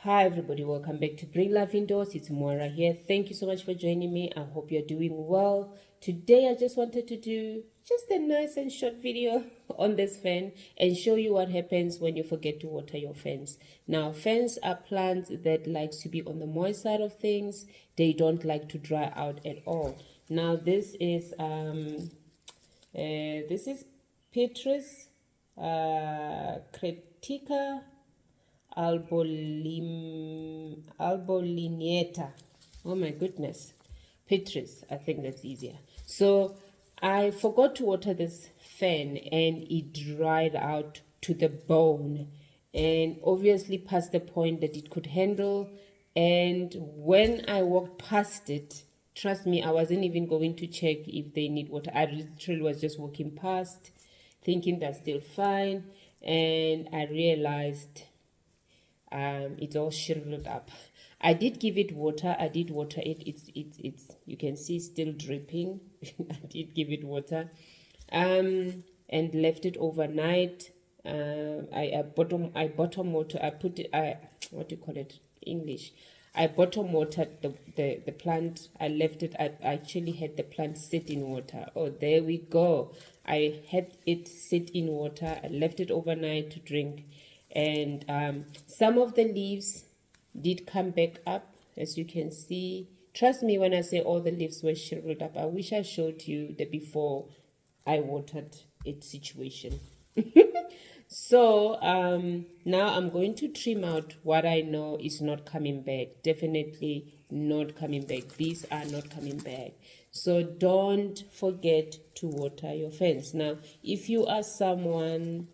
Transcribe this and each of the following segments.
Hi everybody, welcome back to Bring Life Indoors. It's Moira here. Thank you so much for joining me. I hope you're doing well. Today I just wanted to do just a nice and short video on this fan and show you what happens when you forget to water your ferns. Now, ferns are plants that likes to be on the moist side of things. They don't like to dry out at all. Now this is Pteris, Cretica albolinieta. Oh my goodness. Pteris, I think that's easier. So I forgot to water this fern and it dried out to the bone and obviously past the point that it could handle. And when I walked past it, trust me, I wasn't even going to check if they need water. I literally was just walking past thinking that's still fine, and I realized it's all shriveled up. I did give it water. I did water it. It's you can see still dripping. I did give it water, and left it overnight. I bottom water. I put it. What do you call it? English. I bottom watered the plant. I left it. I actually had the plant sit in water. Oh, there we go. I had it sit in water. I left it overnight to drink, and some of the leaves did come back up, as you can see. Trust me when I say all the leaves were shriveled up. I wish I showed you the before I watered it situation. So now I'm going to trim out what I know is not coming back. Definitely not coming back. These are not coming back. So don't forget to water your ferns. Now, if you are someone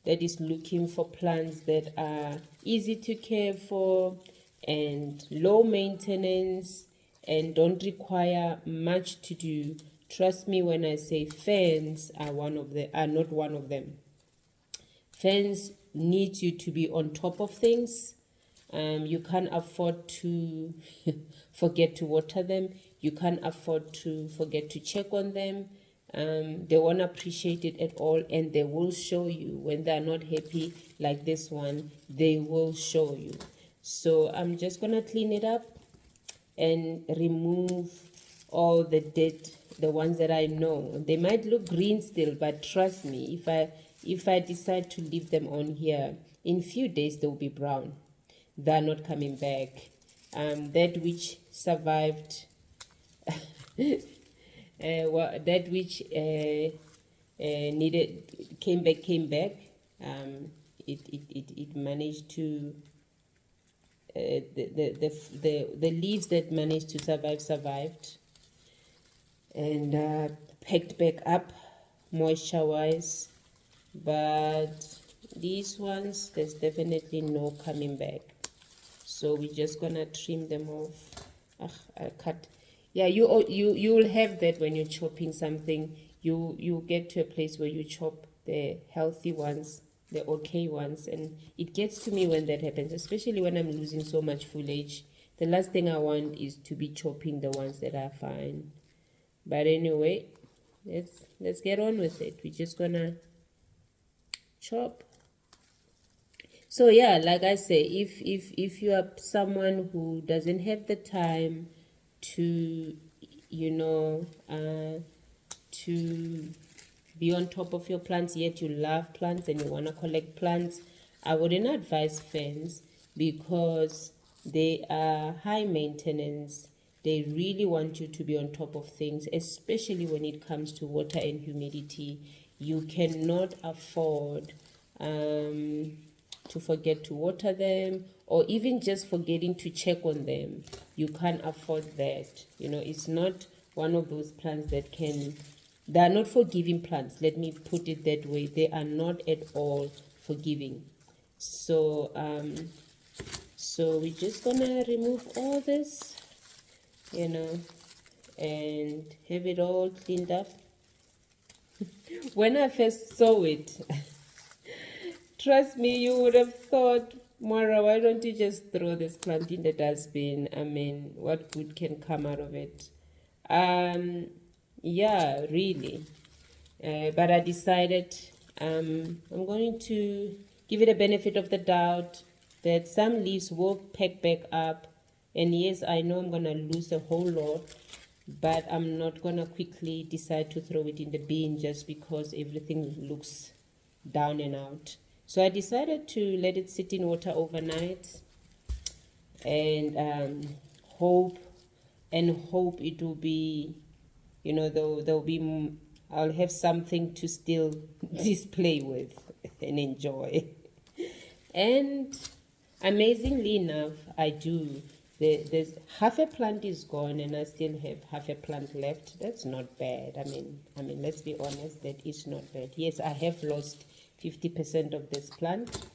that is looking for plants that are easy to care for and low maintenance and don't require much to do, trust me when I say ferns are not one of them. Ferns need you to be on top of things. You can't afford to forget to water them. You can't afford to forget to check on them. They won't appreciate it at all, and they will show you when they're not happy like this one. They will show you. So I'm just gonna clean it up and remove all the dead, the ones that I know. They might look green still, but trust me, if I decide to leave them on here, in few days they'll be brown. They're not coming back. That which survived, that which came back. It managed to. The leaves that managed to survived and packed back up moisture wise, but these ones there's definitely no coming back, so we're just gonna trim them off. I cut. Yeah, you will have that when you're chopping something. You get to a place where you chop the healthy ones, the okay ones, and it gets to me when that happens, especially when I'm losing so much foliage. The last thing I want is to be chopping the ones that are fine. But anyway, let's get on with it. We're just gonna chop. So yeah, like I say, if you are someone who doesn't have the time to, to be on top of your plants, yet you love plants and you want to collect plants, I wouldn't advise ferns because they are high maintenance. They really want you to be on top of things, especially when it comes to water and humidity. You cannot afford to forget to water them, or even just forgetting to check on them. You can't afford that. It's not one of those plants that can. They are not forgiving plants. Let me put it that way. They are not at all forgiving. So so we're just gonna remove all this, and have it all cleaned up. When I first saw it, trust me, you would have thought, Moira, why don't you just throw this plant in the dustbin? I mean, what good can come out of it? Yeah, really. But I decided I'm going to give it a benefit of the doubt that some leaves will pack back up. And yes, I know I'm going to lose a whole lot, but I'm not going to quickly decide to throw it in the bin just because everything looks down and out. So I decided to let it sit in water overnight and hope it will be, you know, there'll be, I'll have something to still display with and enjoy. And amazingly enough, I do. There's half a plant is gone and I still have half a plant left. That's not bad. I mean, let's be honest, that is not bad. Yes, I have lost 50% of this plant.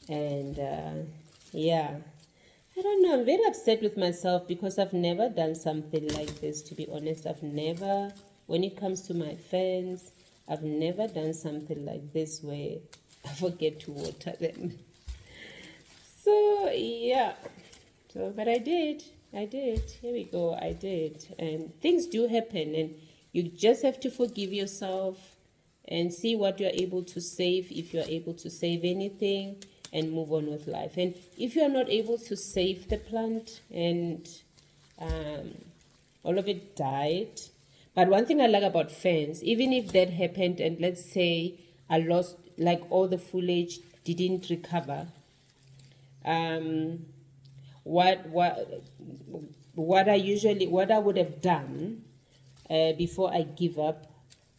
And yeah, I don't know, I'm very upset with myself because I've never done something like this, to be honest. I've never, when it comes to my ferns, I've never done something like this where I forget to water them. So yeah, so but I did, here we go, I did. And things do happen, and you just have to forgive yourself and see what you're able to save, if you're able to save anything, and move on with life. And if you're not able to save the plant and all of it died, but one thing I like about ferns, even if that happened and let's say I lost, like all the foliage didn't recover, what I would have done before I give up,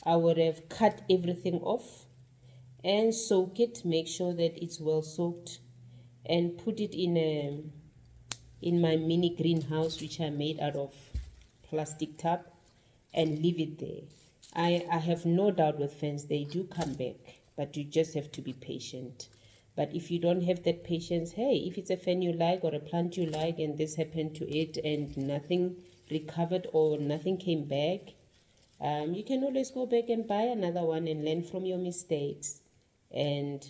I would have cut everything off and soak it, make sure that it's well soaked, and put it in my mini greenhouse, which I made out of plastic tub, and leave it there. I have no doubt with ferns, they do come back, but you just have to be patient. But if you don't have that patience, hey, if it's a fern you like or a plant you like and this happened to it and nothing recovered or nothing came back, you can always go back and buy another one and learn from your mistakes and,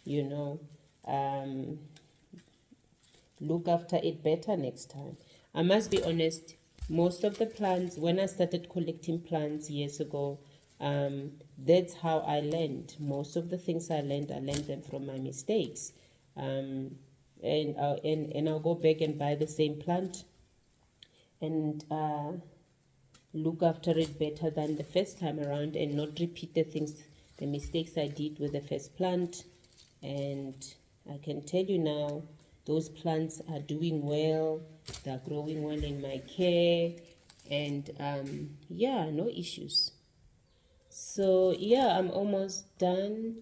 you know, look after it better next time. I must be honest, most of the plants, when I started collecting plants years ago, that's how I learned. Most of the things I learned them from my mistakes. And I'll go back and buy the same plant and look after it better than the first time around and not repeat the mistakes I did with the first plant. And I can tell you now, those plants are doing well, they're growing well in my care, and yeah, no issues. So yeah, I'm almost done.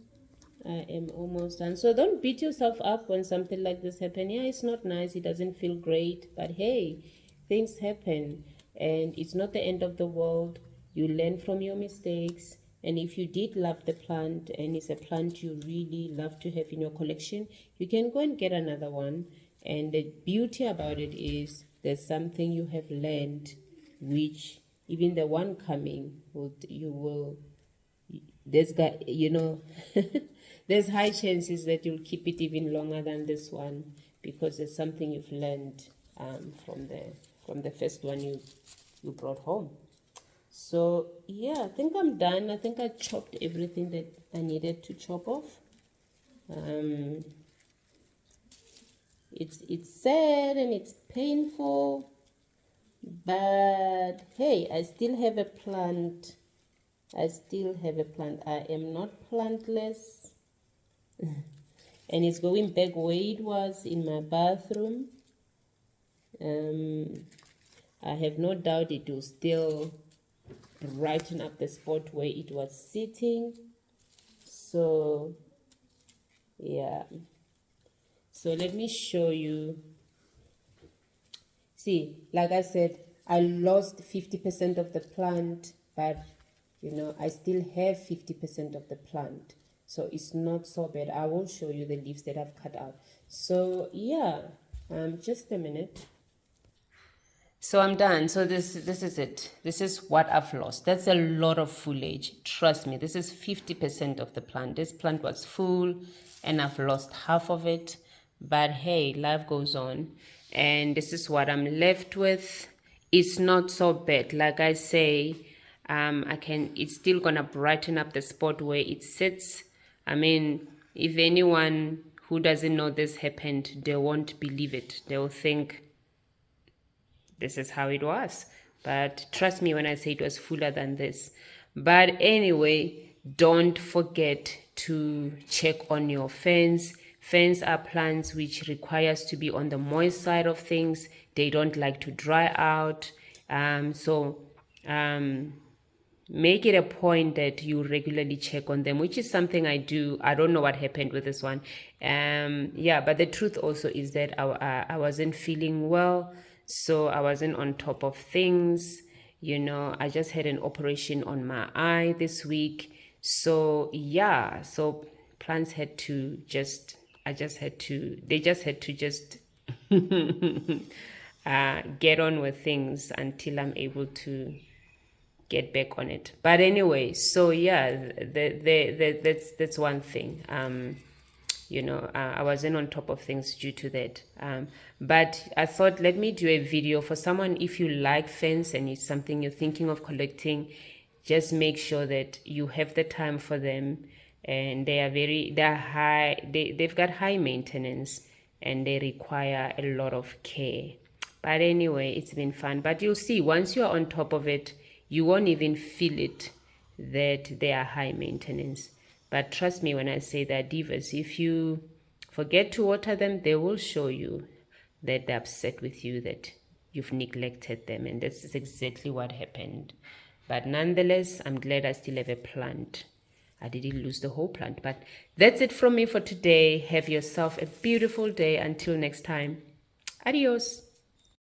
I am almost done. So don't beat yourself up when something like this happens. Yeah, it's not nice, it doesn't feel great, but hey, things happen and it's not the end of the world. You learn from your mistakes, and if you did love the plant and it's a plant you really love to have in your collection, you can go and get another one. And the beauty about it is there's something you have learned, which even the one coming there's got, you know, there's high chances that you'll keep it even longer than this one because there's something you've learned from the first one you brought home. So yeah, I think I'm done. I think I chopped everything that I needed to chop off. It's sad and it's painful, but hey, I still have a plant. I am not plantless. And it's going back where it was in my bathroom. I have no doubt it will still brighten up the spot where it was sitting. So yeah, so let me show you. See, like I said, I lost 50% of the plant, but you know, I still have 50% of the plant, so it's not so bad. I will show you the leaves that I've cut out. So yeah, just a minute. So I'm done. So this is it. This is what I've lost. That's a lot of foliage. Trust me, this is 50% of the plant. This plant was full and I've lost half of it. But hey, life goes on. And this is what I'm left with. It's not so bad. Like I say, it's still gonna brighten up the spot where it sits. I mean, if anyone who doesn't know this happened, they won't believe it. They'll think this is how it was. But trust me when I say it was fuller than this. But anyway, don't forget to check on your ferns. Ferns are plants which requires to be on the moist side of things. They don't like to dry out. Make it a point that you regularly check on them, which is something I do. I don't know what happened with this one. Yeah, but the truth also is that I wasn't feeling well, so I wasn't on top of things. You know, I just had an operation on my eye this week. So yeah, so plants had to just, they just had to just get on with things until I'm able to get back on it. But anyway, so yeah, that's one thing. I wasn't on top of things due to that. But I thought, let me do a video for someone. If you like ferns and it's something you're thinking of collecting, just make sure that you have the time for them. And they're high, they've got high maintenance and they require a lot of care. But anyway, it's been fun. But you'll see, once you're on top of it, you won't even feel it that they are high maintenance. But trust me when I say they're divas. If you forget to water them, they will show you that they're upset with you, that you've neglected them. And this is exactly what happened. But nonetheless, I'm glad I still have a plant. I didn't lose the whole plant. But that's it from me for today. Have yourself a beautiful day. Until next time. Adios.